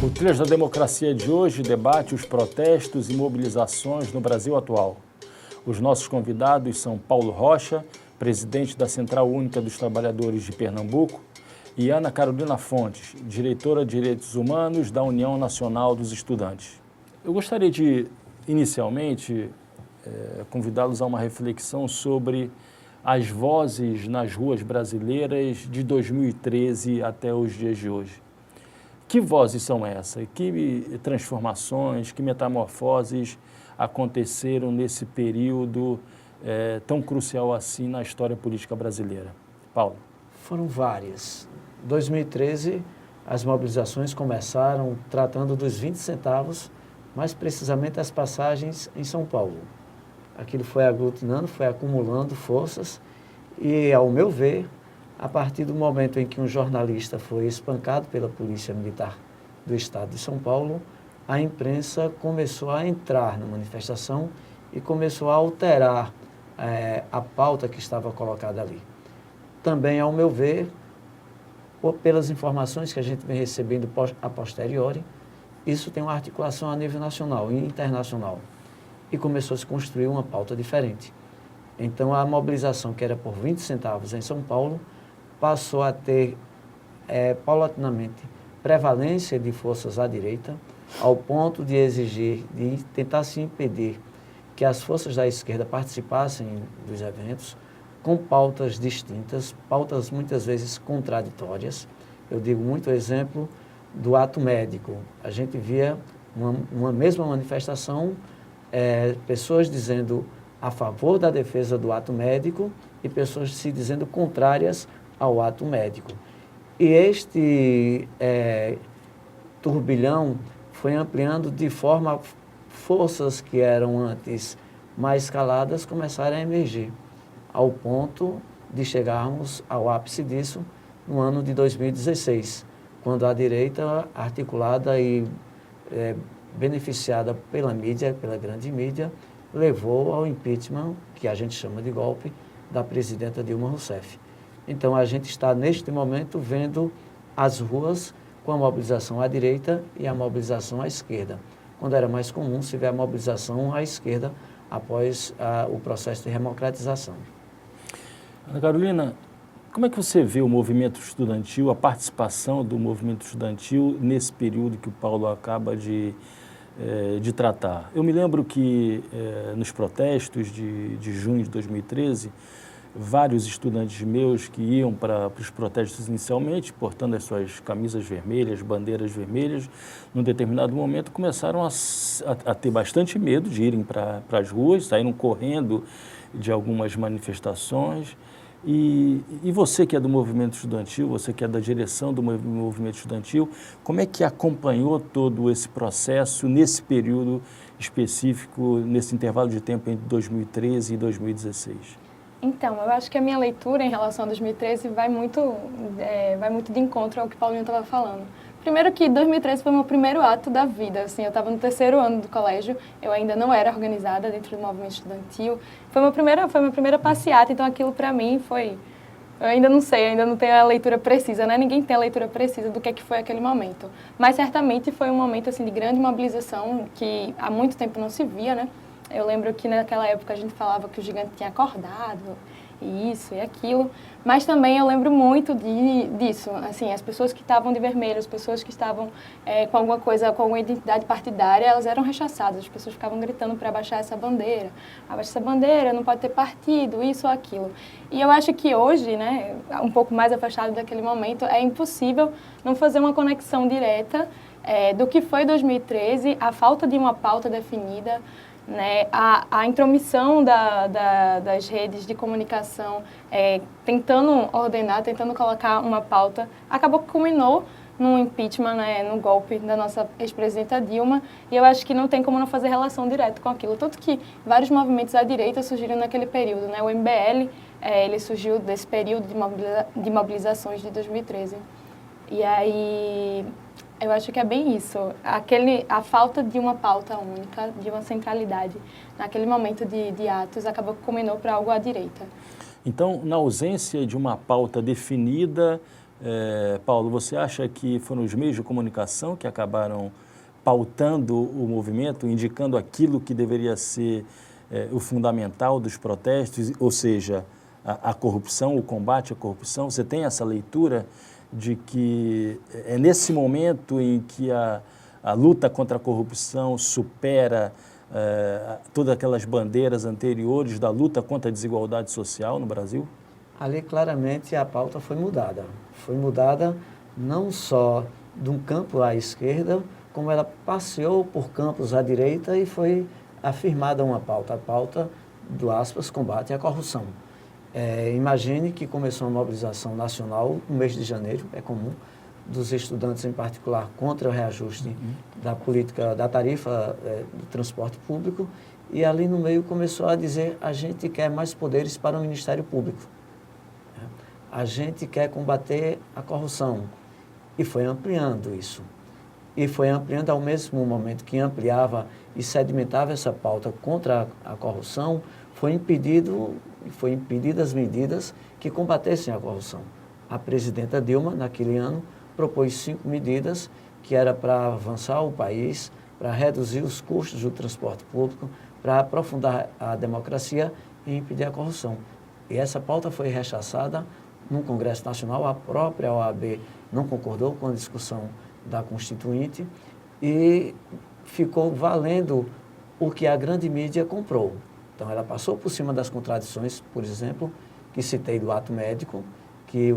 O Trilhas da Democracia de hoje debate os protestos e mobilizações no Brasil atual. Os nossos convidados são Paulo Rocha, presidente da Central Única dos Trabalhadores de Pernambuco, e Ana Carolina Fontes, diretora de Direitos Humanos da União Nacional dos Estudantes. Eu gostaria de, inicialmente, convidá-los a uma reflexão sobre as vozes nas ruas brasileiras de 2013 até os dias de hoje. Que vozes são essas? Que transformações, que metamorfoses aconteceram nesse período tão crucial assim na história política brasileira? Paulo. Foram várias. Em 2013, as mobilizações começaram tratando dos 20 centavos, mais precisamente as passagens em São Paulo. Aquilo foi aglutinando, foi acumulando forças e, ao meu ver, a partir do momento em que um jornalista foi espancado pela Polícia Militar do Estado de São Paulo, a imprensa começou a entrar na manifestação e começou a alterar a pauta que estava colocada ali. Também, ao meu ver, pelas informações que a gente vem recebendo a posteriori, isso tem uma articulação a nível nacional e internacional. E começou a se construir uma pauta diferente. Então, a mobilização, que era por 20 centavos em São Paulo, passou a ter, paulatinamente, prevalência de forças à direita, ao ponto de exigir, de tentar se impedir que as forças da esquerda participassem dos eventos, com pautas distintas, pautas muitas vezes contraditórias. Eu digo muito o exemplo do ato médico. A gente via uma mesma manifestação, pessoas dizendo a favor da defesa do ato médico e pessoas se dizendo contrárias ao ato médico. E este turbilhão foi ampliando de forma a forças que eram antes mais caladas começaram a emergir, ao ponto de chegarmos ao ápice disso no ano de 2016, quando a direita, articulada e beneficiada pela mídia, pela grande mídia, levou ao impeachment, que a gente chama de golpe, da presidenta Dilma Rousseff. Então, a gente está, neste momento, vendo as ruas com a mobilização à direita e a mobilização à esquerda, quando era mais comum se ver a mobilização à esquerda após o processo de democratização. Ana Carolina, como é que você vê o movimento estudantil, a participação do movimento estudantil nesse período que o Paulo acaba de tratar? Eu me lembro que nos protestos de junho de 2013, vários estudantes meus que iam para os protestos inicialmente, portando as suas camisas vermelhas, bandeiras vermelhas, num determinado momento começaram a ter bastante medo de irem para as ruas, saíram correndo de algumas manifestações. E você que é do movimento estudantil, você que é da direção do movimento estudantil, como é que acompanhou todo esse processo nesse período específico, nesse intervalo de tempo entre 2013 e 2016? Então, eu acho que a minha leitura em relação a 2013 vai muito de encontro ao que o Paulinho estava falando. Primeiro que 2013 foi o meu primeiro ato da vida, assim, eu estava no 3º ano do colégio, eu ainda não era organizada dentro do movimento estudantil, foi minha primeira passeata, então aquilo para mim foi, eu ainda não sei, ainda não tenho a leitura precisa, né? Ninguém tem a leitura precisa do que foi aquele momento, mas certamente foi um momento assim de grande mobilização que há muito tempo não se via, né? Eu lembro que naquela época a gente falava que o gigante tinha acordado, e isso e aquilo, mas também eu lembro muito disso, assim, as pessoas que estavam de vermelho, as pessoas que estavam com alguma coisa, com alguma identidade partidária, elas eram rechaçadas, as pessoas ficavam gritando para abaixar essa bandeira, não pode ter partido, isso ou aquilo. E eu acho que hoje, né, um pouco mais afastado daquele momento, é impossível não fazer uma conexão direta do que foi 2013, a falta de uma pauta definida, né, a intromissão das redes de comunicação tentando ordenar, tentando colocar uma pauta, acabou que culminou no impeachment, né, no golpe da nossa ex-presidenta Dilma, e eu acho que não tem como não fazer relação direta com aquilo. Tanto que vários movimentos à direita surgiram naquele período, né, o MBL ele surgiu desse período de mobilizações de 2013. E aí eu acho que é bem isso, a falta de uma pauta única, de uma centralidade, naquele momento de atos, acabou que culminou para algo à direita. Então, na ausência de uma pauta definida, Paulo, você acha que foram os meios de comunicação que acabaram pautando o movimento, indicando aquilo que deveria ser o fundamental dos protestos, ou seja, a corrupção, o combate à corrupção? Você tem essa leitura de que é nesse momento em que a luta contra a corrupção supera todas aquelas bandeiras anteriores da luta contra a desigualdade social no Brasil? Ali, claramente, a pauta foi mudada. Foi mudada não só de um campo à esquerda, como ela passeou por campos à direita e foi afirmada uma pauta, a pauta do, aspas, combate à corrupção. Imagine que começou uma mobilização nacional no mês de janeiro, é comum, dos estudantes em particular contra o reajuste da política, da tarifa do transporte público, e ali no meio começou a dizer: a gente quer mais poderes para o Ministério Público, a gente quer combater a corrupção, e foi ampliando isso. E foi ampliando ao mesmo momento que ampliava e sedimentava essa pauta contra a corrupção, foi impedidas medidas que combatessem a corrupção. A presidenta Dilma, naquele ano, propôs 5 medidas que era para avançar o país, para reduzir os custos do transporte público, para aprofundar a democracia e impedir a corrupção. E essa pauta foi rechaçada no Congresso Nacional, a própria OAB não concordou com a discussão da Constituinte e ficou valendo o que a grande mídia comprou. Então, ela passou por cima das contradições, por exemplo, que citei do ato médico, que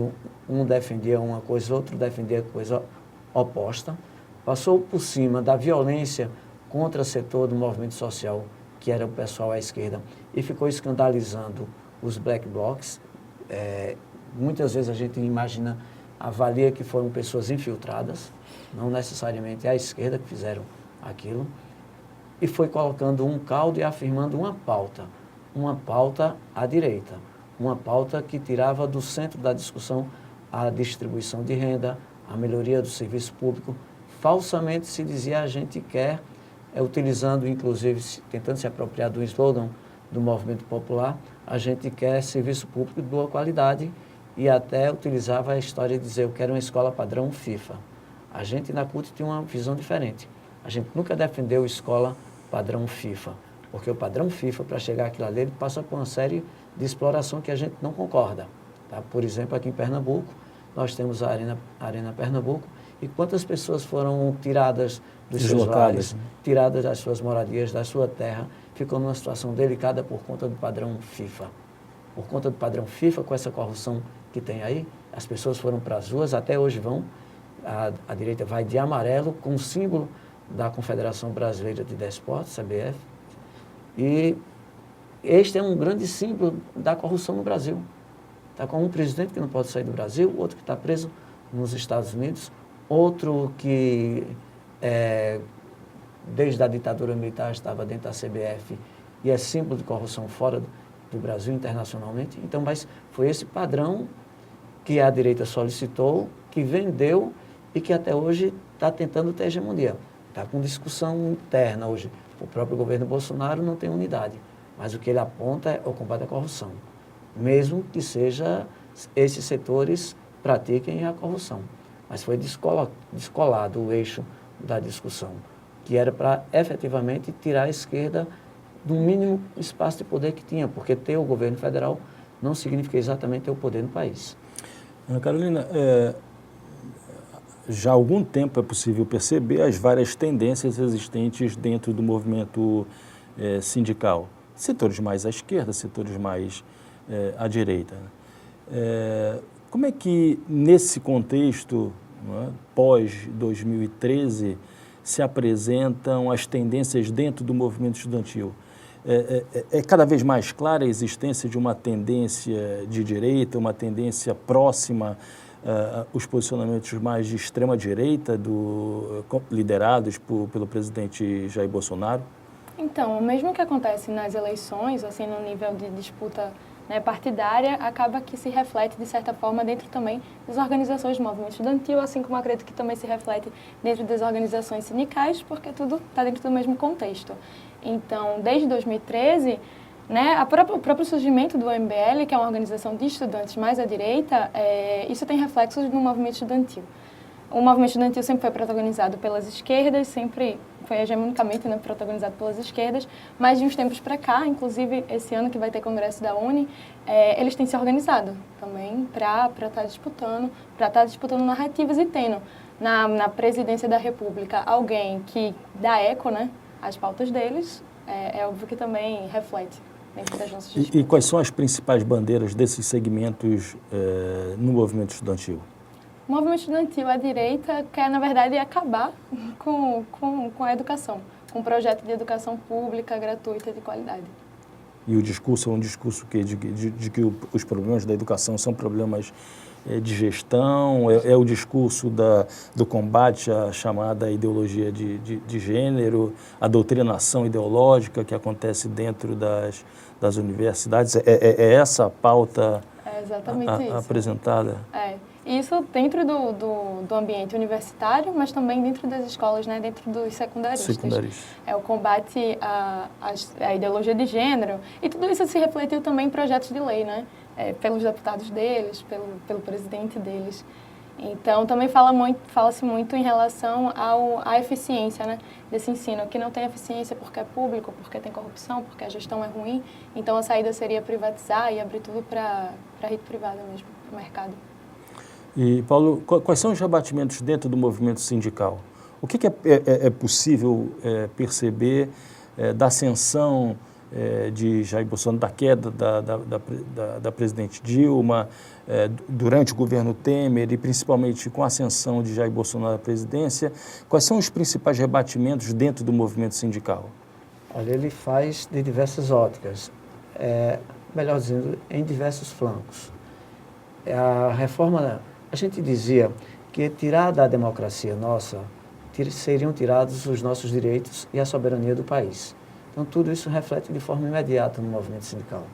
um defendia uma coisa, outro defendia coisa oposta. Passou por cima da violência contra o setor do movimento social, que era o pessoal à esquerda, e ficou escandalizando os black blocs. Muitas vezes a gente imagina, avalia que foram pessoas infiltradas, não necessariamente à esquerda que fizeram aquilo, e foi colocando um caldo e afirmando uma pauta à direita, uma pauta que tirava do centro da discussão a distribuição de renda, a melhoria do serviço público. Falsamente se dizia: a gente quer, utilizando inclusive, tentando se apropriar do slogan do movimento popular, a gente quer serviço público de boa qualidade, e até utilizava a história de dizer: eu quero uma escola padrão FIFA. A gente na CUT tinha uma visão diferente. A gente nunca defendeu escola padrão FIFA, porque o padrão FIFA, para chegar àquilo ali, ele passa por uma série de exploração que a gente não concorda. Tá? Por exemplo, aqui em Pernambuco, nós temos a Arena Pernambuco, e quantas pessoas foram tiradas dos seus lares, tiradas das suas moradias, da sua terra, ficou numa situação delicada por conta do padrão FIFA. Por conta do padrão FIFA, com essa corrupção que tem aí, as pessoas foram para as ruas, até hoje vão, a direita vai de amarelo, com o símbolo da Confederação Brasileira de Desportos, CBF, e este é um grande símbolo da corrupção no Brasil. Está com um presidente que não pode sair do Brasil, outro que está preso nos Estados Unidos, outro que, desde a ditadura militar, estava dentro da CBF e é símbolo de corrupção fora do Brasil, internacionalmente. Então, mas foi esse padrão que a direita solicitou, que vendeu e que até hoje está tentando ter hegemonia. Está com discussão interna hoje. O próprio governo Bolsonaro não tem unidade, mas o que ele aponta é o combate à corrupção. Mesmo que esses setores pratiquem a corrupção. Mas foi descolado o eixo da discussão, que era para efetivamente tirar a esquerda do mínimo espaço de poder que tinha, porque ter o governo federal não significa exatamente ter o poder no país. Ana Carolina, já há algum tempo é possível perceber as várias tendências existentes dentro do movimento sindical. Setores mais à esquerda, setores mais à direita. Como é que, nesse contexto, pós-2013, se apresentam as tendências dentro do movimento estudantil? É cada vez mais clara a existência de uma tendência de direita, uma tendência próxima os posicionamentos mais de extrema-direita, liderados pelo presidente Jair Bolsonaro? Então, o mesmo que acontece nas eleições, assim, no nível de disputa partidária, acaba que se reflete, de certa forma, dentro também das organizações do movimento estudantil, assim como acredito que também se reflete dentro das organizações sindicais, porque tudo está dentro do mesmo contexto. Então, desde 2013, Né? O próprio surgimento do MBL, que é uma organização de estudantes mais à direita, isso tem reflexos no movimento estudantil. O movimento estudantil sempre foi protagonizado pelas esquerdas, sempre foi hegemonicamente, né, protagonizado pelas esquerdas, mas de uns tempos para cá, inclusive esse ano que vai ter congresso da UNE, eles têm se organizado também para estar disputando narrativas e tendo na presidência da República alguém que dá eco, né, às pautas deles, é óbvio que também reflete dentro das nossas disputas. E quais são as principais bandeiras desses segmentos no movimento estudantil? O movimento estudantil à direita quer, na verdade, acabar com a educação, com um projeto de educação pública, gratuita, de qualidade. E o discurso é um discurso de que os problemas da educação são problemas de gestão, é o discurso do combate à chamada ideologia de gênero, a doutrinação ideológica que acontece dentro das universidades. É essa a pauta exatamente isso. Apresentada? Isso dentro do ambiente universitário, mas também dentro das escolas, né, dentro dos secundaristas. É o combate à ideologia de gênero. E tudo isso se refletiu também em projetos de lei, né, pelos deputados deles, pelo presidente deles. Então, também fala-se muito em relação à eficiência, né, desse ensino, que não tem eficiência porque é público, porque tem corrupção, porque a gestão é ruim. Então, a saída seria privatizar e abrir tudo para a rede privada mesmo, para o mercado. E, Paulo, quais são os rebatimentos dentro do movimento sindical? O que é possível perceber da ascensão de Jair Bolsonaro, da queda da presidente Dilma, durante o governo Temer e principalmente com a ascensão de Jair Bolsonaro à presidência? Quais são os principais rebatimentos dentro do movimento sindical? Olha, ele faz de diversas óticas, melhor dizendo, em diversos flancos. A reforma... A gente dizia que tirar da democracia nossa, seriam tirados os nossos direitos e a soberania do país. Então, tudo isso reflete de forma imediata no movimento sindical.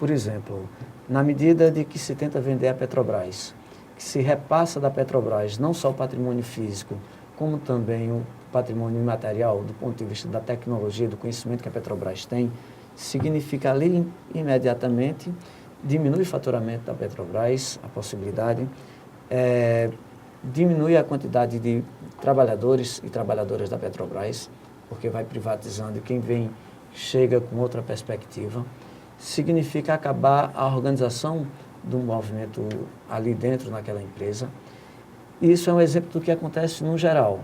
Por exemplo, na medida de que se tenta vender a Petrobras, que se repassa da Petrobras não só o patrimônio físico, como também o patrimônio imaterial, do ponto de vista da tecnologia, do conhecimento que a Petrobras tem, significa ali imediatamente diminui o faturamento da Petrobras, a possibilidade, diminui a quantidade de trabalhadores e trabalhadoras da Petrobras, porque vai privatizando e quem vem chega com outra perspectiva. Significa acabar a organização do movimento ali dentro, naquela empresa. E isso é um exemplo do que acontece no geral.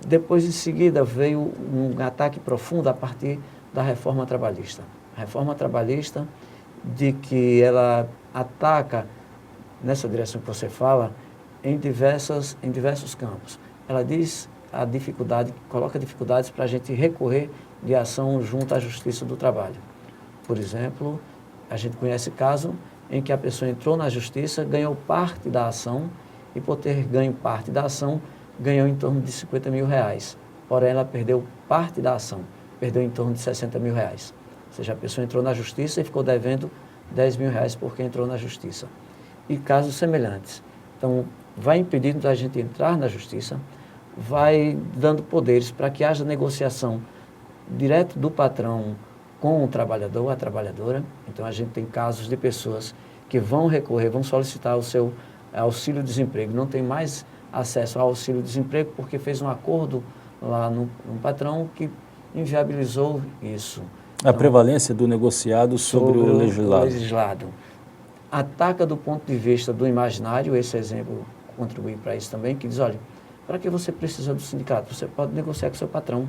Depois, em seguida, veio um ataque profundo a partir da reforma trabalhista. A reforma trabalhista, de que ela ataca, nessa direção que você fala, em diversos campos. Ela diz a dificuldade, coloca dificuldades para a gente recorrer de ação junto à Justiça do Trabalho. Por exemplo, a gente conhece caso em que a pessoa entrou na Justiça, ganhou parte da ação e, por ter ganho parte da ação, ganhou em torno de 50 mil reais. Porém, ela perdeu parte da ação, perdeu em torno de 60 mil reais. Ou seja, a pessoa entrou na Justiça e ficou devendo 10 mil reais porque entrou na Justiça. E casos semelhantes. Então, vai impedindo da gente entrar na Justiça, vai dando poderes para que haja negociação direto do patrão com o trabalhador ou a trabalhadora. Então, a gente tem casos de pessoas que vão recorrer, vão solicitar o seu auxílio-desemprego, não tem mais acesso ao auxílio-desemprego porque fez um acordo lá no patrão que inviabilizou isso. A prevalência do negociado sobre o legislado. Ataca do ponto de vista do imaginário, esse exemplo contribui para isso também, que diz, olha, para que você precisa do sindicato? Você pode negociar com o seu patrão.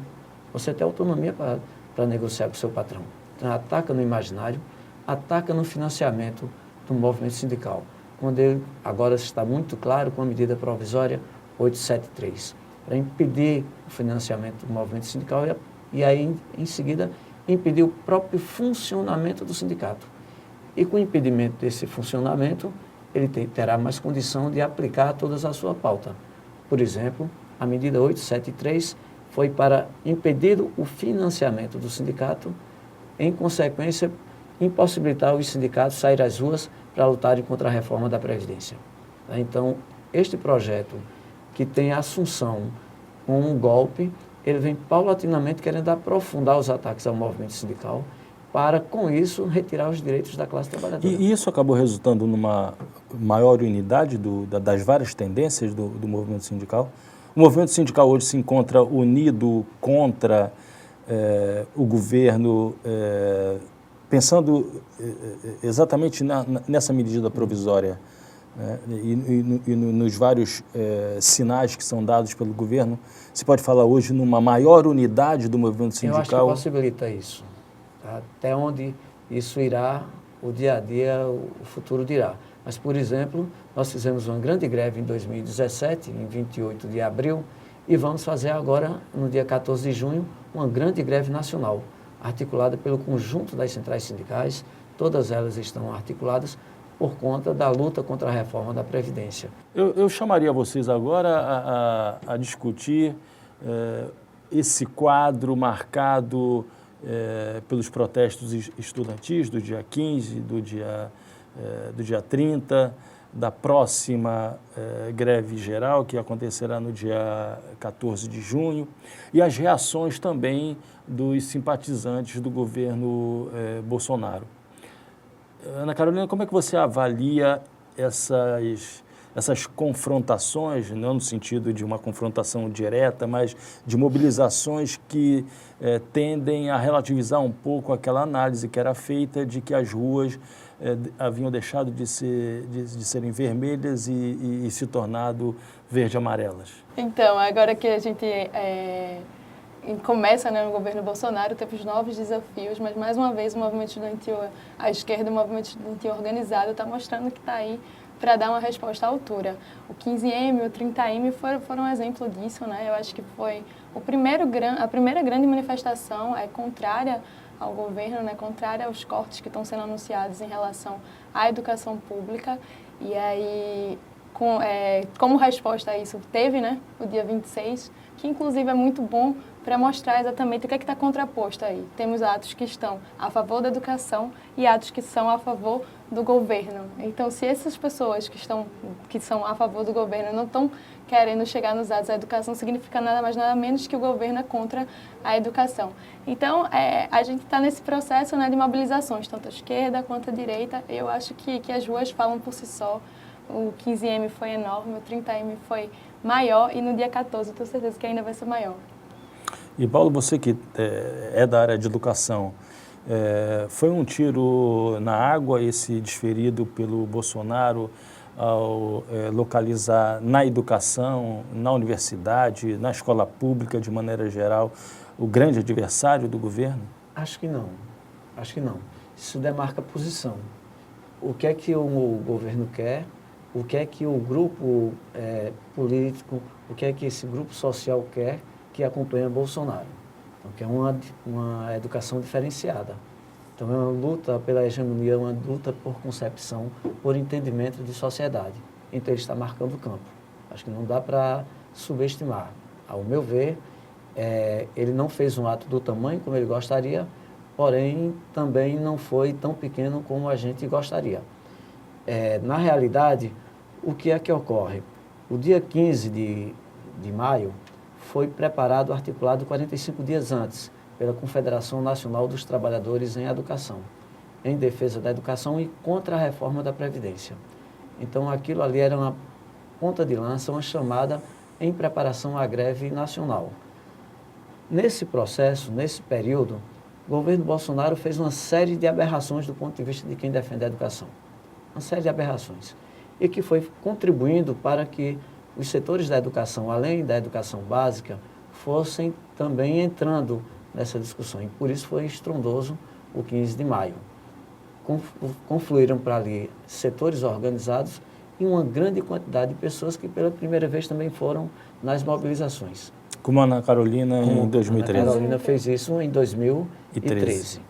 Você tem autonomia para negociar com o seu patrão. Então, ataca no imaginário, ataca no financiamento do movimento sindical. Quando ele, agora está muito claro com a medida provisória 873, para impedir o financiamento do movimento sindical e aí, em seguida, impedir o próprio funcionamento do sindicato. E com o impedimento desse funcionamento, ele terá mais condição de aplicar todas a sua pauta. Por exemplo, a medida 873 foi para impedir o financiamento do sindicato, em consequência, impossibilitar os sindicatos sair às ruas para lutarem contra a reforma da Previdência. Então, este projeto, que tem a assunção com um golpe, ele vem paulatinamente querendo aprofundar os ataques ao movimento sindical para, com isso, retirar os direitos da classe trabalhadora. E isso acabou resultando numa maior unidade das várias tendências do movimento sindical? O movimento sindical hoje se encontra unido contra o governo, pensando exatamente nessa medida provisória, né? E nos vários sinais que são dados pelo governo. Se pode falar hoje numa maior unidade do movimento sindical? Eu acho que possibilita isso. Tá? Até onde isso irá, o dia a dia, o futuro dirá. Mas, por exemplo, nós fizemos uma grande greve em 2017, em 28 de abril, e vamos fazer agora, no dia 14 de junho, uma grande greve nacional, articulada pelo conjunto das centrais sindicais. Todas elas estão articuladas por conta da luta contra a reforma da Previdência. Eu chamaria vocês agora a discutir esse quadro marcado pelos protestos estudantis do dia 15, do dia 30, da próxima greve geral, que acontecerá no dia 14 de junho, e as reações também dos simpatizantes do governo Bolsonaro. Ana Carolina, como é que você avalia essas confrontações, não no sentido de uma confrontação direta, mas de mobilizações que tendem a relativizar um pouco aquela análise que era feita de que as ruas haviam deixado de serem vermelhas e se tornado verde-amarelas? Então, agora que a gente começa, né, no governo Bolsonaro, temos novos desafios, mas mais uma vez o movimento estudantil, a esquerda, o movimento estudantil organizado está mostrando que está aí para dar uma resposta à altura. O 15M, o 30M foram um exemplo disso, né? Eu acho que foi a primeira grande manifestação contrária ao governo, né? Contrária aos cortes que estão sendo anunciados em relação à educação pública. E aí, como resposta a isso, teve, né, o dia 26, que inclusive é muito bom para mostrar exatamente o que é que está contraposto aí. Temos atos que estão a favor da educação e atos que são a favor do governo. Então, se essas pessoas que são a favor do governo não estão querendo chegar nos atos, a educação significa nada mais, nada menos que o governo é contra a educação. Então, a gente está nesse processo, né, de mobilizações, tanto a esquerda quanto a direita. Eu acho que as ruas falam por si só. O 15M foi enorme, o 30M foi maior e no dia 14 eu tenho certeza que ainda vai ser maior. E Paulo, você que é da área de educação, foi um tiro na água esse desferido pelo Bolsonaro ao localizar na educação, na universidade, na escola pública de maneira geral, o grande adversário do governo? Acho que não. Isso demarca posição. O que é que o governo quer? O que é que o grupo político, o que é que esse grupo social quer que acompanha Bolsonaro? Então, que é uma educação diferenciada. Então, é uma luta pela hegemonia, uma luta por concepção, por entendimento de sociedade. Então, ele está marcando o campo. Acho que não dá para subestimar. Ao meu ver, ele não fez um ato do tamanho como ele gostaria, porém, também não foi tão pequeno como a gente gostaria. Na realidade, o que é que ocorre? O dia 15 de maio foi preparado, articulado 45 dias antes, pela Confederação Nacional dos Trabalhadores em Educação, em defesa da educação e contra a reforma da Previdência. Então, aquilo ali era uma ponta de lança, uma chamada em preparação à greve nacional. Nesse processo, nesse período, o governo Bolsonaro fez uma série de aberrações do ponto de vista de quem defende a educação. Uma série de aberrações. E que foi contribuindo para que os setores da educação, além da educação básica, fossem também entrando nessa discussão. E por isso foi estrondoso o 15 de maio. Confluíram para ali setores organizados e uma grande quantidade de pessoas que pela primeira vez também foram nas mobilizações. Como a Ana Carolina em 2013. A Ana Carolina fez isso em 2013.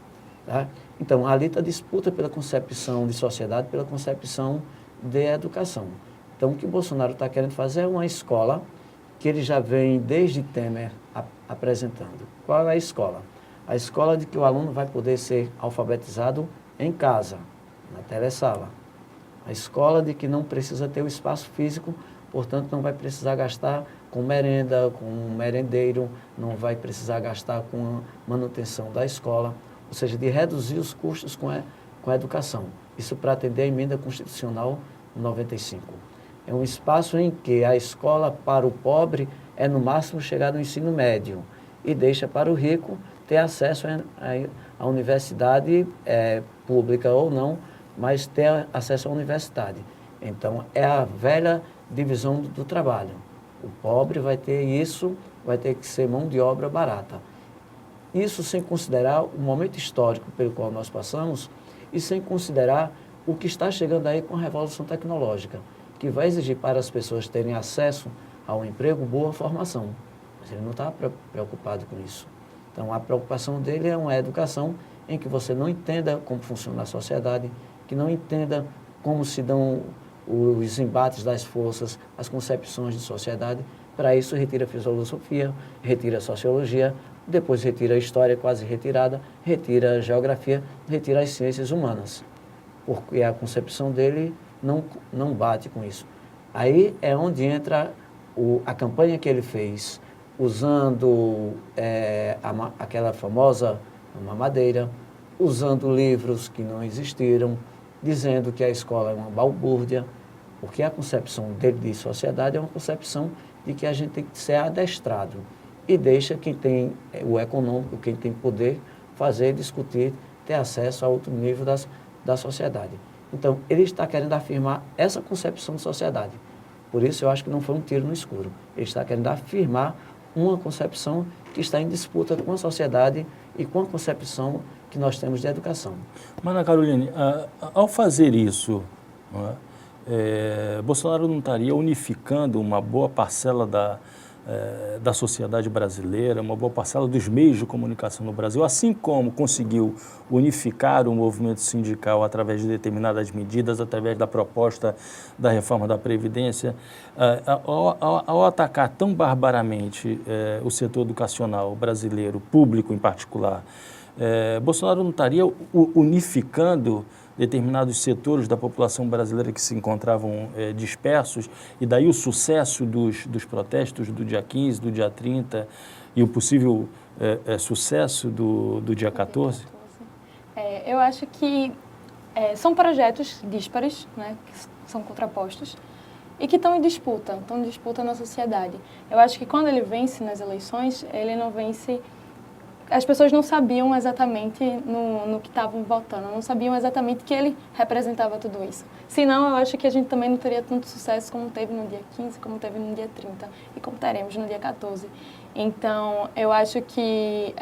Tá? Então, ali está a disputa pela concepção de sociedade, pela concepção de educação. Então, o que Bolsonaro está querendo fazer é uma escola que ele já vem desde Temer apresentando. Qual é a escola? A escola de que o aluno vai poder ser alfabetizado em casa, na telesala. A escola de que não precisa ter o espaço físico, portanto, não vai precisar gastar com merenda, com um merendeiro, não vai precisar gastar com a manutenção da escola. ou seja, de reduzir os custos com a educação. Isso para atender a emenda constitucional 95. É um espaço em que a escola para o pobre é no máximo chegar no ensino médio e deixa para o rico ter acesso à universidade pública ou não, mas ter acesso à universidade. Então, é a velha divisão do trabalho. O pobre vai ter isso, vai ter que ser mão de obra barata. Isso sem considerar o momento histórico pelo qual nós passamos e sem considerar o que está chegando aí com a revolução tecnológica, que vai exigir para as pessoas terem acesso a um emprego, boa formação. Mas ele não está preocupado com isso. Então, a preocupação dele é uma educação em que você não entenda como funciona a sociedade, que não entenda como se dão os embates das forças, as concepções de sociedade. Para isso, retira a filosofia, retira a sociologia, depois retira a história quase retirada, retira a geografia, retira as ciências humanas, porque a concepção dele não bate com isso. Aí é onde entra a campanha que ele fez, usando aquela famosa mamadeira, usando livros que não existiram, dizendo que a escola é uma balbúrdia, porque a concepção dele de sociedade é uma concepção de que a gente tem que ser adestrado e deixa quem tem o econômico, quem tem poder, fazer, discutir, ter acesso a outro nível da sociedade. Então, ele está querendo afirmar essa concepção de sociedade. Por isso, eu acho que não foi um tiro no escuro. Ele está querendo afirmar uma concepção que está em disputa com a sociedade e com a concepção que nós temos de educação. Mas, Ana Caroline, ao fazer isso, não Bolsonaro não estaria unificando uma boa parcela da sociedade brasileira, uma boa parcela dos meios de comunicação no Brasil, assim como conseguiu unificar o movimento sindical através de determinadas medidas, através da proposta da reforma da Previdência, ao atacar tão barbaramente o setor educacional brasileiro, público em particular, Bolsonaro não estaria unificando determinados setores da população brasileira que se encontravam dispersos, e daí o sucesso dos protestos do dia 15, do dia 30 e o possível sucesso do dia 14? Eu acho que são projetos díspares, né, que são contrapostos, e que estão em disputa na sociedade. Eu acho que quando ele vence nas eleições, ele não vence... As pessoas não sabiam exatamente no que estavam votando, não sabiam exatamente que ele representava tudo isso. Senão, eu acho que a gente também não teria tanto sucesso como teve no dia 15, como teve no dia 30 e como teremos no dia 14. Então, eu acho que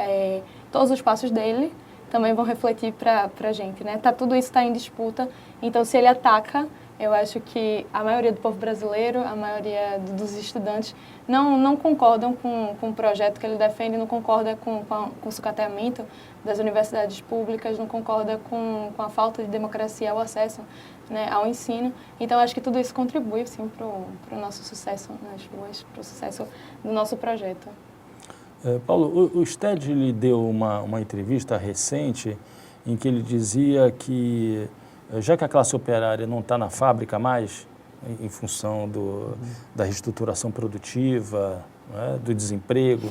todos os passos dele também vão refletir para a gente, né? Tudo isso está em disputa, então se ele ataca, eu acho que a maioria do povo brasileiro, a maioria dos estudantes não concordam com o projeto que ele defende, não concorda com o sucateamento das universidades públicas, não concorda com a falta de democracia ao acesso, né, ao ensino. Então, acho que tudo isso contribui sim, para o nosso sucesso nas ruas, para o sucesso do nosso projeto. Paulo, o STED lhe deu uma entrevista recente em que ele dizia que, já que a classe operária não está na fábrica mais, em função da reestruturação produtiva, né, do desemprego,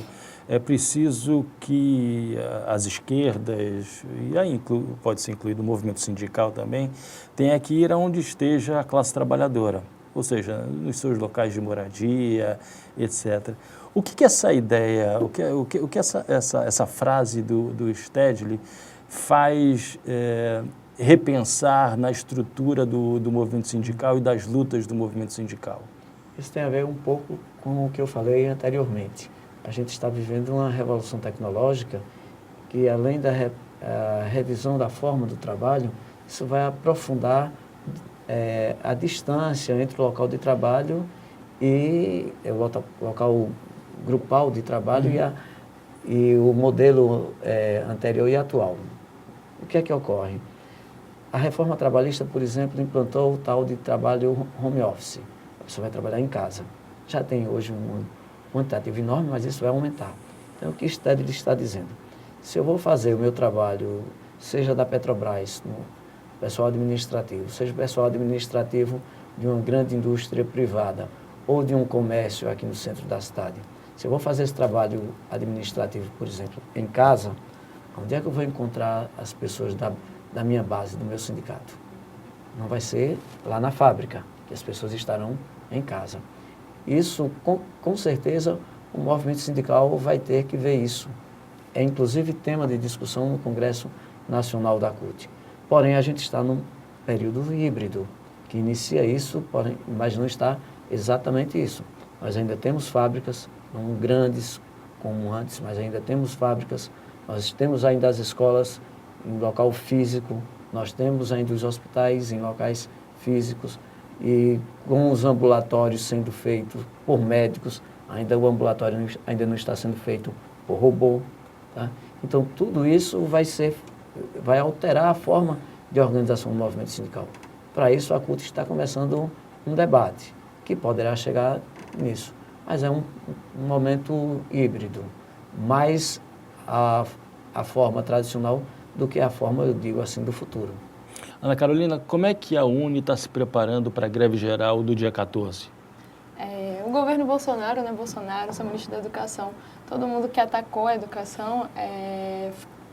é preciso que as esquerdas, e aí pode ser incluído o movimento sindical também, tenha que ir aonde esteja a classe trabalhadora, ou seja, nos seus locais de moradia, etc. O que essa ideia, o que essa frase do Stedley faz repensar na estrutura do movimento sindical e das lutas do movimento sindical? Isso tem a ver um pouco com o que eu falei anteriormente. A gente está vivendo uma revolução tecnológica que, além da revisão da forma do trabalho, isso vai aprofundar a distância entre o local de trabalho e o local grupal de trabalho e o modelo anterior e atual. O que é que ocorre? A reforma trabalhista, por exemplo, implantou o tal de trabalho home office. A pessoa vai trabalhar em casa. Já tem hoje um quantitativo enorme, mas isso vai aumentar. Então, o que Stedley está dizendo? Se eu vou fazer o meu trabalho, seja da Petrobras, no pessoal administrativo, seja o pessoal administrativo de uma grande indústria privada ou de um comércio aqui no centro da cidade, se eu vou fazer esse trabalho administrativo, por exemplo, em casa, Onde é que eu vou encontrar as pessoas da minha base, do meu sindicato? Não vai ser lá na fábrica, que as pessoas estarão em casa. Isso, com certeza, o movimento sindical vai ter que ver isso. É inclusive tema de discussão no Congresso Nacional da CUT. Porém, a gente está num período híbrido, que inicia isso, porém, mas não está exatamente isso. Nós ainda temos fábricas, não grandes como antes, mas ainda temos fábricas, nós temos ainda as escolas em local físico, nós temos ainda os hospitais em locais físicos e com os ambulatórios sendo feitos por médicos, ainda o ambulatório ainda não está sendo feito por robô. Tá? Então, tudo isso vai alterar a forma de organização do movimento sindical. Para isso, a CUT está começando um debate, que poderá chegar nisso. Mas é um momento híbrido, mais a forma tradicional do que a forma, eu digo assim, do futuro. Ana Carolina, como é que a UNE está se preparando para a greve geral do dia 14? O governo Bolsonaro, né, Bolsonaro, seu ministro da Educação, todo mundo que atacou a educação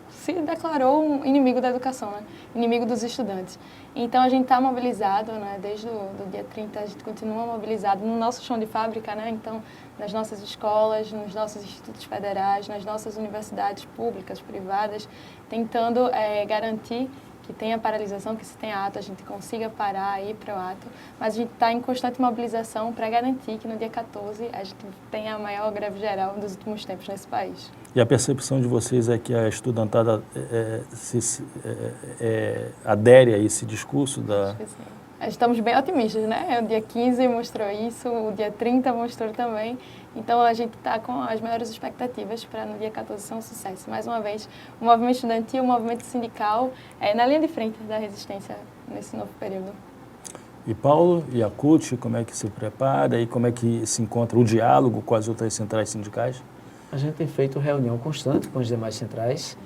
se declarou um inimigo da educação, né? Inimigo dos estudantes. Então, a gente está mobilizado, né? Desde o dia 30, a gente continua mobilizado no nosso chão de fábrica, né? Então, nas nossas escolas, nos nossos institutos federais, nas nossas universidades públicas, privadas, tentando garantir que tenha paralisação, que se tenha ato, a gente consiga parar, ir para o ato, mas a gente está em constante mobilização para garantir que no dia 14 a gente tenha a maior greve geral dos últimos tempos nesse país. E a percepção de vocês é que a estudantada adere a esse discurso da... Acho que sim. Estamos bem otimistas, né? O dia 15 mostrou isso, o dia 30 mostrou também. Então, a gente está com as maiores expectativas para no dia 14 ser um sucesso. Mais uma vez, o movimento estudantil, o movimento sindical, na linha de frente da resistência nesse novo período. E Paulo, e a CUT, como é que se prepara e como é que se encontra o diálogo com as outras centrais sindicais? A gente tem feito reunião constante com as demais centrais.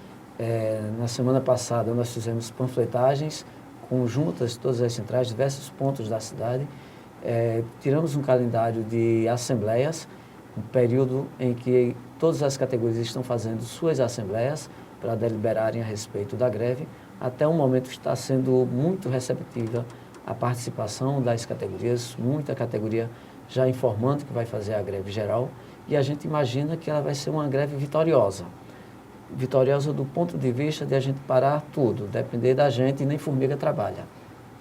Na semana passada, nós fizemos panfletagens conjuntas, todas as centrais, diversos pontos da cidade. Tiramos um calendário de assembleias, um período em que todas as categorias estão fazendo suas assembleias para deliberarem a respeito da greve. Até o momento está sendo muito receptiva a participação das categorias, muita categoria já informando que vai fazer a greve geral, e a gente imagina que ela vai ser uma greve vitoriosa. Vitoriosa do ponto de vista de a gente parar tudo, depender da gente e nem formiga trabalha.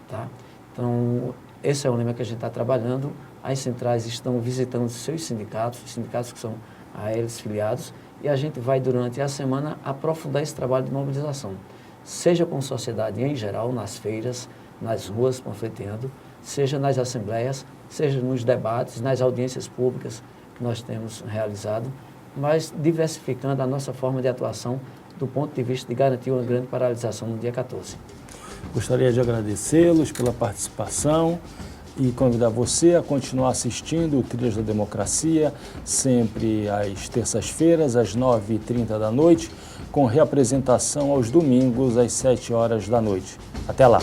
Tá? Então, esse é o lema que a gente está trabalhando. As centrais estão visitando seus sindicatos, os sindicatos que são a eles filiados, e a gente vai, durante a semana, aprofundar esse trabalho de mobilização, seja com a sociedade em geral, nas feiras, nas ruas, panfleteando, seja nas assembleias, seja nos debates, nas audiências públicas que nós temos realizado, mas diversificando a nossa forma de atuação do ponto de vista de garantir uma grande paralisação no dia 14. Gostaria de agradecê-los pela participação e convidar você a continuar assistindo o Trilhas da Democracia, sempre às terças-feiras, às 9h30 da noite, com reapresentação aos domingos, às 7 horas da noite. Até lá!